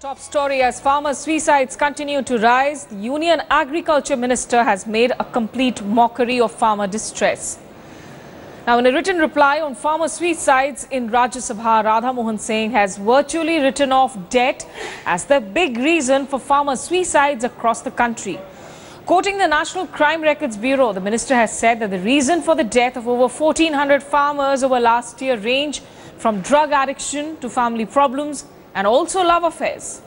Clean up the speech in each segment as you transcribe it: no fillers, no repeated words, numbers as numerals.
Top story: as farmer suicides continue to rise, the Union Agriculture Minister has made a complete mockery of farmer distress. Now, in a written reply on farmer suicides in Rajya Sabha, Radha Mohan Singh has virtually written off debt as the big reason for farmer suicides across the country. Quoting the National Crime Records Bureau, the minister has said that the reason for the death of over 1,400 farmers over last year range from drug addiction to family problems and also love affairs.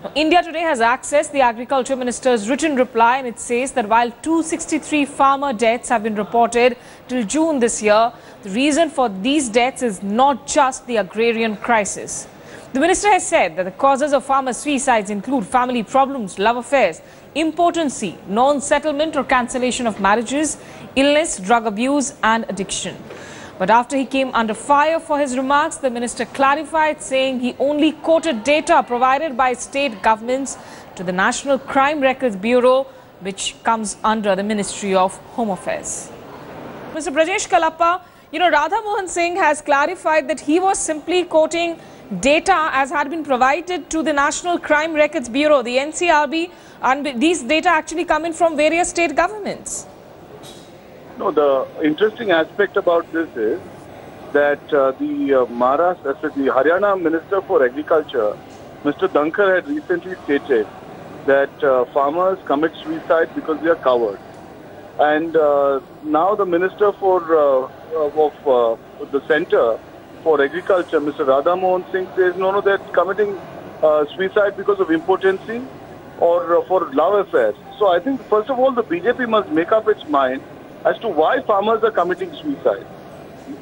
Now, India Today has accessed the Agriculture Minister's written reply, and it says that while 263 farmer deaths have been reported till June this year, the reason for these deaths is not just the agrarian crisis. The minister has said that the causes of farmer suicides include family problems, love affairs, impotency, non-settlement or cancellation of marriages, illness, drug abuse and addiction. But after he came under fire for his remarks, the minister clarified, saying he only quoted data provided by state governments to the National Crime Records Bureau, which comes under the Ministry of Home Affairs. Mr. Brajesh Kalappa, Radha Mohan Singh has clarified that he was simply quoting data as had been provided to the National Crime Records Bureau, the NCRB, and these data actually come in from various state governments. No, the interesting aspect about this is that the Haryana Minister for Agriculture, Mr. Dhankar, had recently stated that farmers commit suicide because they are cowards. And now the Minister for the Centre for Agriculture, Mr. Radha Mohan Singh, says no, they're committing suicide because of impotency or for love affairs. So I think first of all the BJP must make up its mind as to why farmers are committing suicide.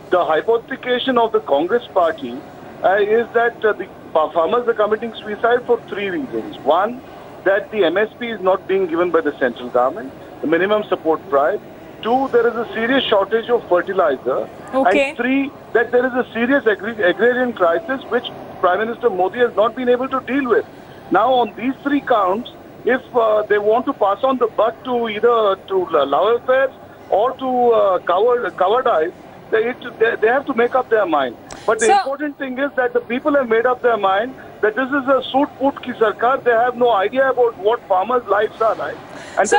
The hypothecation of the Congress party is that the farmers are committing suicide for three reasons. One, that the MSP is not being given by the central government, the minimum support price. Two, there is a serious shortage of fertilizer. Okay. And three, that there is a serious agrarian crisis which Prime Minister Modi has not been able to deal with. Now on these three counts, if they want to pass on the buck to either to love affairs or to cowardice, they have to make up their mind. But the important thing is that the people have made up their mind that this is a suit-put ki sarkar. They have no idea about what farmers' lives are like. And so,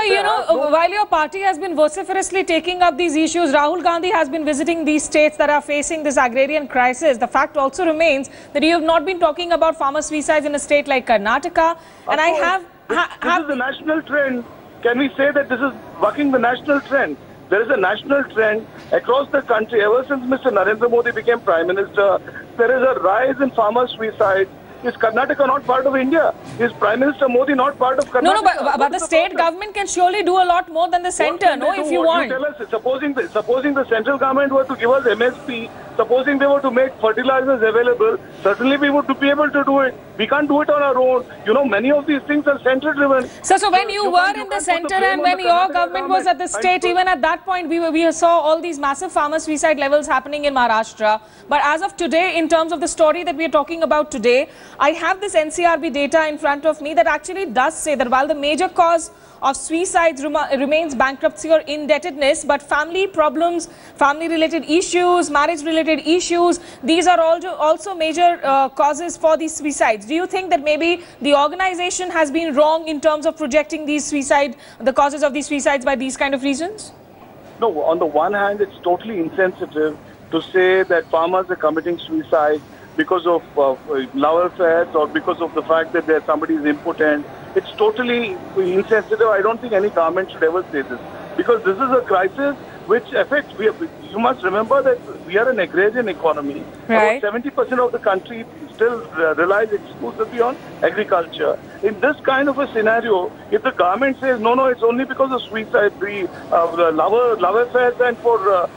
while your party has been vociferously taking up these issues, Rahul Gandhi has been visiting these states that are facing this agrarian crisis. The fact also remains that you have not been talking about farmer suicides in a state like Karnataka. And This is a national trend. Can we say that this is bucking the national trend? There is a national trend across the country. Ever since Mr. Narendra Modi became Prime Minister, there is a rise in farmer suicide. Is Karnataka not part of India? Is Prime Minister Modi not part of Karnataka? No, but the state government can surely do a lot more than the centre, no, if you want. You tell us, supposing the central government were to give us MSP, supposing they were to make fertilizers available, certainly we would be able to do it. We can't do it on our own. Many of these things are centre driven. So when you were in the centre and when your government was at the state, even at that point, we saw all these massive farmer suicide levels happening in Maharashtra. But as of today, in terms of the story that we are talking about today, I have this NCRB data in front of me that actually does say that while the major cause of suicides remains bankruptcy or indebtedness, but family problems, family-related issues, marriage-related issues, these are also major causes for these suicides. Do you think that maybe the organization has been wrong in terms of projecting the causes of these suicides by these kind of reasons? No, on the one hand, it's totally insensitive to say that farmers are committing suicide because of love affairs or because of the fact that somebody is impotent. It's totally insensitive. I don't think any government should ever say this, because this is a crisis which affects. You must remember that we are an agrarian economy. Right. About 70% of the country still relies exclusively on agriculture. In this kind of a scenario, if the government says no, it's only because of suicide, the love affairs and for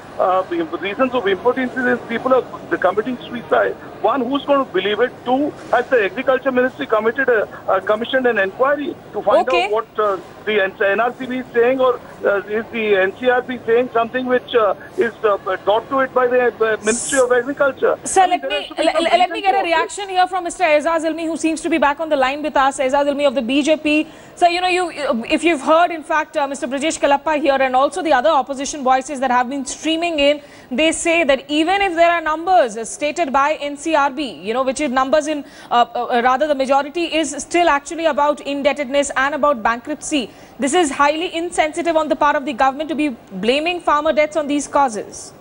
reasons of impotency, people are committing suicide. One, who's going to believe it? Two, has the Agriculture Ministry commissioned an inquiry to find out what the NRCB is saying, or is the NCRB saying something which is taught to it by the Ministry of Agriculture? Sir, let me get a reaction here from Mr. Aizaz Ilmi, who seems to be back on the line with us. Aizaz Ilmi of the BJP. So, if you've heard, in fact, Mr. Brijesh Kalappa here and also the other opposition voices that have been streaming in, they say that even if there are numbers stated by NCRB, which is numbers in, rather the majority is still actually about indebtedness and about bankruptcy. This is highly insensitive on the part of the government to be blaming farmer deaths on these causes.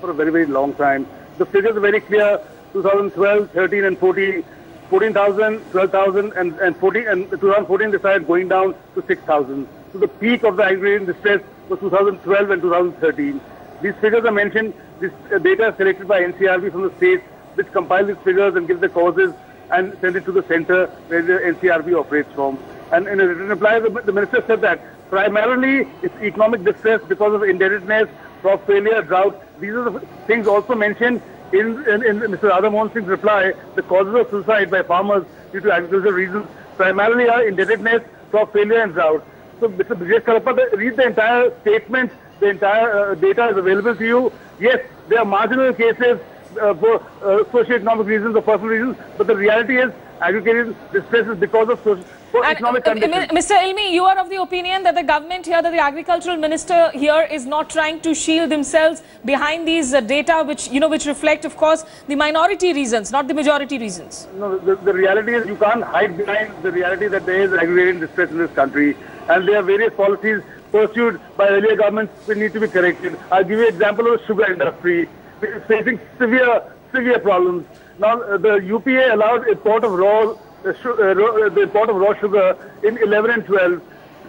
For a very, very long time. The figures are very clear. 2012, 13 and 14, 14,000, 12,000 and 2014 they started going down to 6,000. So the peak of the agrarian distress was 2012 and 2013. These figures are mentioned. This data is collected by NCRB from the states, which compile these figures and give the causes and send it to the center where the NCRB operates from. And in a written reply, the minister said that primarily it's economic distress because of indebtedness, crop failure, drought. These are the things also mentioned in Mr. Radha Mohan Singh's reply. The causes of suicide by farmers due to agricultural reasons primarily are indebtedness, crop failure and drought. So Mr. Brijesh Kalappa, read the entire statement. The entire data is available to you. Yes, there are marginal cases for socio-economic reasons or personal reasons, but the reality is agricultural distress is because of economic conditions. Mr. Ilmi, you are of the opinion that the government here, that the agricultural minister here is not trying to shield themselves behind these data which, which reflect, of course, the minority reasons, not the majority reasons. No, the reality is you can't hide behind the reality that there is agrarian distress in this country, and there are various policies pursued by earlier governments which need to be corrected. I'll give you an example of the sugar industry, which is facing severe problems. Now, the UPA allowed import of raw sugar in 11 and 12.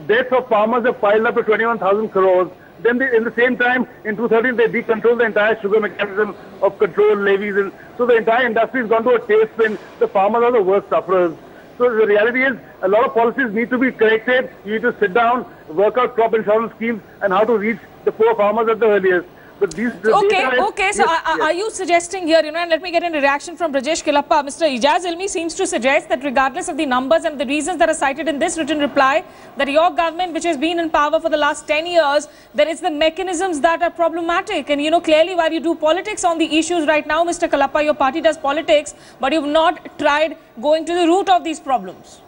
Deaths of farmers have piled up to 21,000 crores. Then in the same time, in 2013, they decontrolled the entire sugar mechanism of control levies. And so the entire industry has gone to a tailspin. The farmers are the worst sufferers. So the reality is, a lot of policies need to be corrected. You need to sit down, work out crop insurance schemes and how to reach the poor farmers at the earliest. But these okay. So are you suggesting here, and let me get a reaction from Brijesh Kalappa. Mr. Aizaz Ilmi seems to suggest that regardless of the numbers and the reasons that are cited in this written reply, that your government, which has been in power for the last 10 years, there is the mechanisms that are problematic. And, clearly while you do politics on the issues right now, Mr. Kalappa, your party does politics, but you've not tried going to the root of these problems.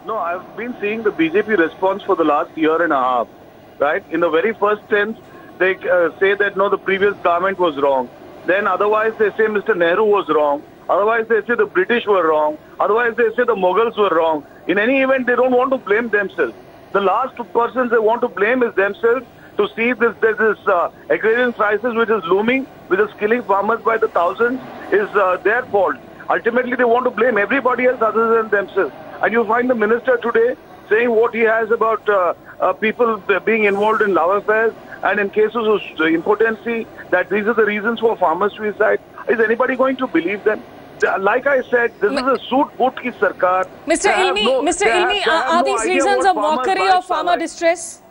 No, I've been seeing the BJP response for the last year and a half, right? In the very first sense, they say that, no, the previous government was wrong. Then otherwise they say Mr. Nehru was wrong. Otherwise they say the British were wrong. Otherwise they say the Mughals were wrong. In any event, they don't want to blame themselves. The last two persons they want to blame is themselves to see this agrarian crisis which is looming, which is killing farmers by the thousands, is their fault. Ultimately, they want to blame everybody else other than themselves. And you find the minister today saying what he has about people being involved in love affairs and in cases of impotency, that these are the reasons for farmer suicide. Is anybody going to believe them? Like I said, this is a suit boot ki sarkar. Mr. Ilmi, are these reasons a mockery of farmer distress?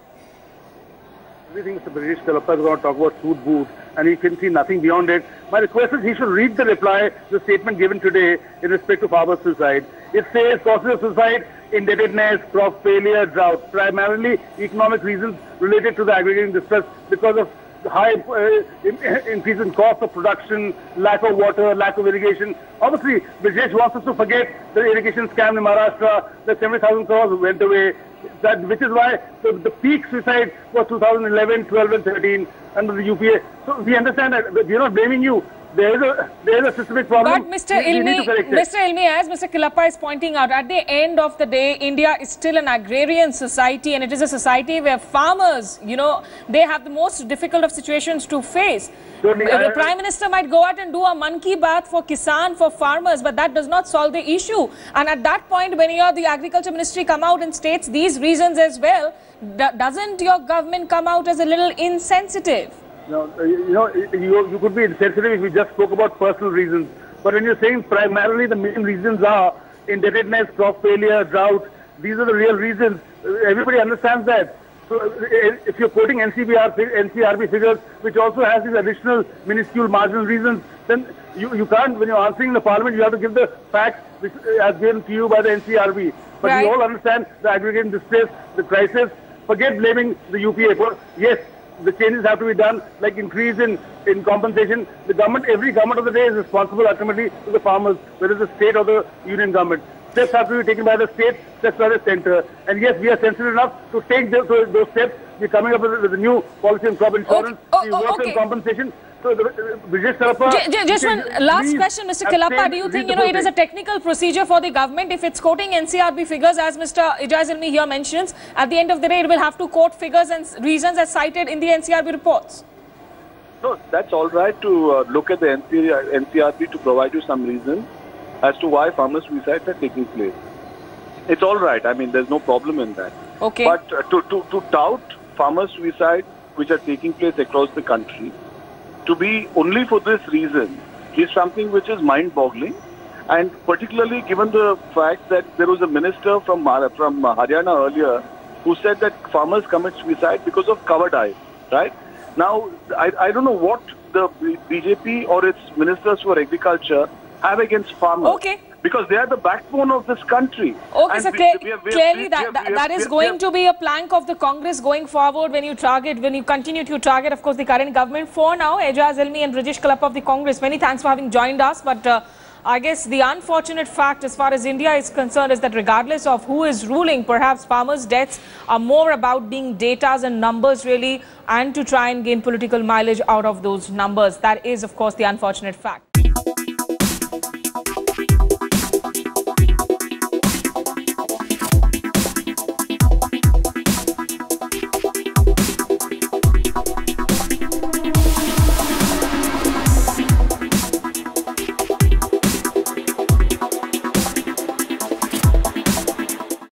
I think Mr. Brijesh Kalappa is going to talk about suit boot and he can see nothing beyond it. My request is he should read the reply, the statement given today in respect to farmer suicide. It says causes of suicide, indebtedness, crop failure, drought, primarily economic reasons related to the agrarian distress because of high increase in cost of production, lack of water, lack of irrigation. Obviously, Brijesh wants us to forget the irrigation scam in Maharashtra, the 70,000 crores went away, which is why the peak suicide was 2011, 12 and 13 under the UPA. So we understand that we're not blaming you. There is a systemic problem. But Mr. Ilmi, as Mr. Kalappa is pointing out, at the end of the day, India is still an agrarian society, and it is a society where farmers, they have the most difficult of situations to face. The Prime Minister might go out and do a Mann Ki Baat for Kisan, for farmers, but that does not solve the issue. And at that point, when the Agriculture Ministry come out and states these reasons as well, doesn't your government come out as a little insensitive? No, you could be insensitive if you just spoke about personal reasons. But when you're saying primarily the main reasons are indebtedness, crop failure, drought, these are the real reasons. Everybody understands that. So if you're quoting NCRB figures, which also has these additional minuscule marginal reasons, then you can't, when you're answering the parliament, you have to give the facts which as given to you by the NCRB. But Right. we all understand the aggregate distress, the crisis. Forget blaming the UPA for, yes, the changes have to be done, like increase in compensation. The government, every government of the day is responsible ultimately to the farmers, whether it's the state or the union government. Steps have to be taken by the state, steps by the centre. And yes, we are sensitive enough to take those steps. We're coming up with a new policy on crop insurance. We work on compensation. So, just one last question, Mr. Kelappa. Do you think, it is a technical procedure for the government if it's quoting NCRB figures, as Mr. Ijaz Ilmi here mentions, at the end of the day, it will have to quote figures and reasons as cited in the NCRB reports? No, that's all right to look at the NCRB to provide you some reasons as to why farmer suicides are taking place. It's all right. I mean, there's no problem in that. Okay. But to tout farmer suicides which are taking place across the country, to be only for this reason is something which is mind-boggling, and particularly given the fact that there was a minister from Haryana earlier who said that farmers commit suicide because of covered eyes, right? Now, I don't know what the BJP or its ministers for agriculture have against farmers. Okay. Because they are the backbone of this country. Okay, so clearly that is going to be a plank of the Congress going forward when you continue to target, of course, the current government. For now, Ijaz Ilmi and Rajesh Kelappa of the Congress, many thanks for having joined us. But I guess the unfortunate fact as far as India is concerned is that regardless of who is ruling, perhaps farmers' deaths are more about being datas and numbers really, and to try and gain political mileage out of those numbers. That is, of course, the unfortunate fact.